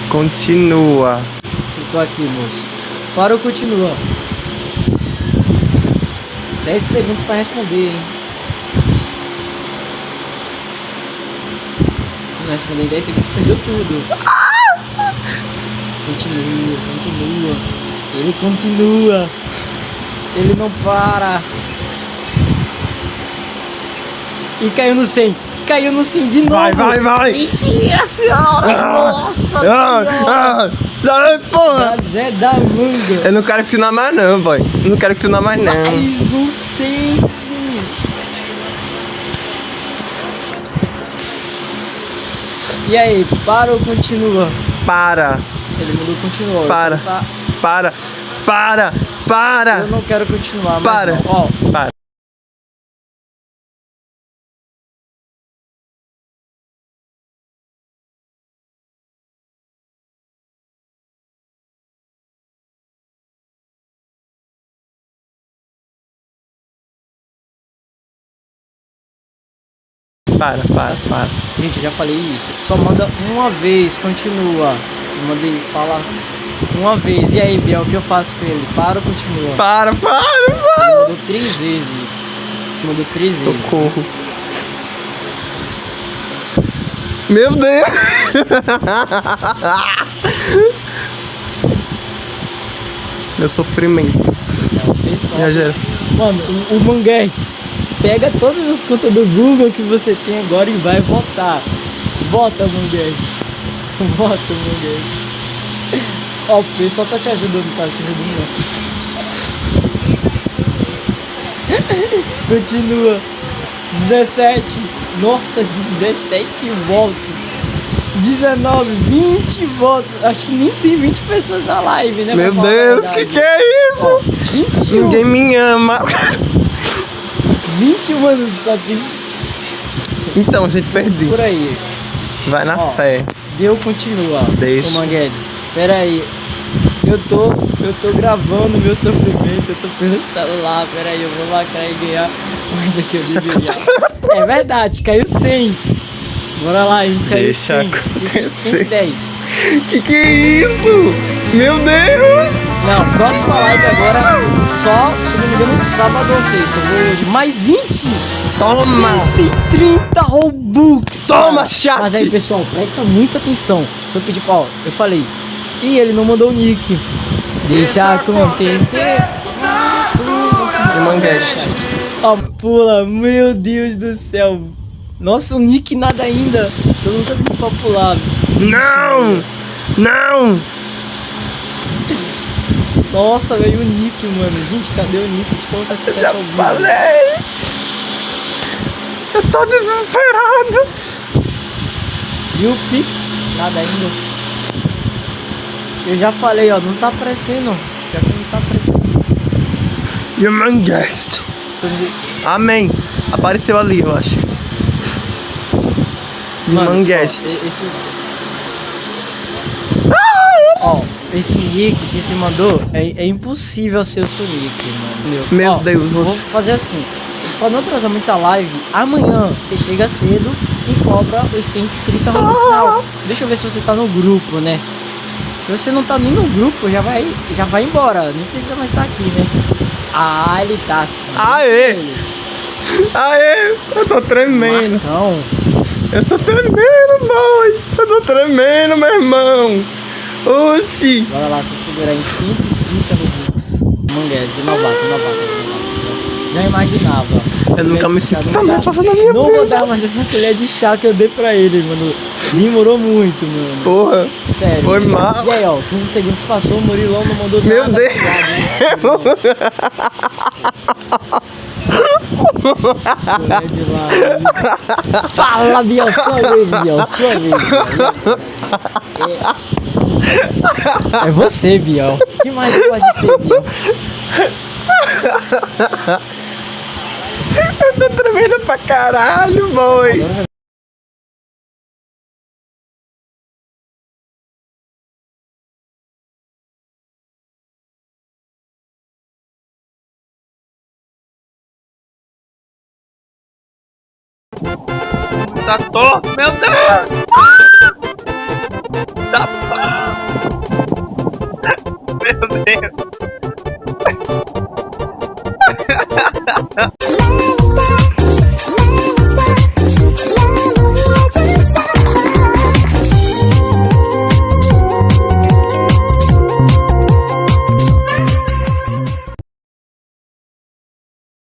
Continua. Eu tô aqui, moço. Para ou continua? 10 segundos pra responder, hein? Se não responder em 10 segundos, perdeu tudo. Continua, continua. Ele continua. Ele não para. E caiu no 100. Caiu no 100 de novo. Vai. Mentira, senhora. Nossa senhora. Porra. Da Zé da Manga. Eu não quero continuar mais não, boy. Não quero continuar mais não. Mais um 100, sim. E aí, para ou continua? Para. Ele mandou continuar. Para. Então tá- Para. Eu não quero continuar, mas Para. não. Ó, Para. Para. gente, eu já falei isso. Só manda uma vez, continua. Eu mandei falar uma vez. E aí, Biel, o que eu faço com ele? Para ou continua? Para. Ele mandou 3 vezes. Mandou 3 vezes. Socorro. Meu Deus. Meu sofrimento. Pessoal, Já gera. mano, o Manguetes, pega todas as contas do Google que você tem agora e vai votar. Vota, Manguetes. Vota, Manguetes. Ó, o pessoal tá te ajudando, tá te ajudando. Continua. 17. Nossa, 17 votos. 19, 20 votos. Acho que nem tem 20 pessoas na live, né? Meu Pra falar a Deus, verdade. que é isso? Ó, 21. Ninguém me ama. 20, mano, só tem Então, gente, perdi. por aí. Vai na Ó, fé. Deu continua. Deixa. Ô Manguedes, pera aí. Eu tô gravando meu sofrimento, eu tô pelo celular, pera aí, eu vou lacrar e ganhar mais do que eu deveria. É verdade, caiu 100. Bora lá, hein, caiu Deixa 100. acontecer. 110. Que é isso? Meu Deus! Não, próxima live agora, só, se não me engano, sábado ou sexta. Eu vou hoje. Mais 20! Toma! 130 Robux! Toma, cara. chat! Mas aí, pessoal, presta muita atenção. Se eu pedir, ó, eu falei. Ih, ele não mandou o nick. Deixa acontecer. De Mangueste. Ó, pula, meu Deus do céu. Nossa, o nick nada ainda. Eu nunca vi popular. Não! Nossa, veio o nick, mano. Gente, cadê o nick? Deixa eu colocar aqui no chat Já ao vivo. falei! Eu tô desesperado! E o Pix? Nada ainda. Eu já falei, ó, não tá aparecendo. Já que não tá aparecendo. E o Mangueste. Amém. Apareceu ali, eu acho. Mano, Mangueste. Ó, esse nick que você mandou é impossível ser o seu nick, mano. Meu Ó, Deus, vou fazer assim. Pra não atrasar muita live, amanhã você chega cedo e cobra os 130 Robux na hora. Deixa eu ver se você tá no grupo, né? Se você não tá nem no grupo, já vai embora. Nem precisa mais estar aqui, né? Ah, ele tá assim. Aê! Aê! Eu tô tremendo. Marcão. Eu tô tremendo, boy. Eu tô tremendo, meu irmão. Oxi. Bora lá, configurar em 130 Robux. Manguedes, novato. Já imaginava. Eu nunca me sinto tão Não nervoso na minha Não vida. vou dar mais essa colher de chá que eu dei pra ele, mano. Demorou muito, mano. Porra. Sério. Foi mal. E aí, ó, 15 segundos passou, o Murilão não mandou Meu nada. Deus. Colher de lado. Fala, Biel, sua vez, Biel. É você, Biel. O que mais pode ser, Biel? Eu tô tremendo pra caralho, boy. Tá torto, meu Deus! Tá...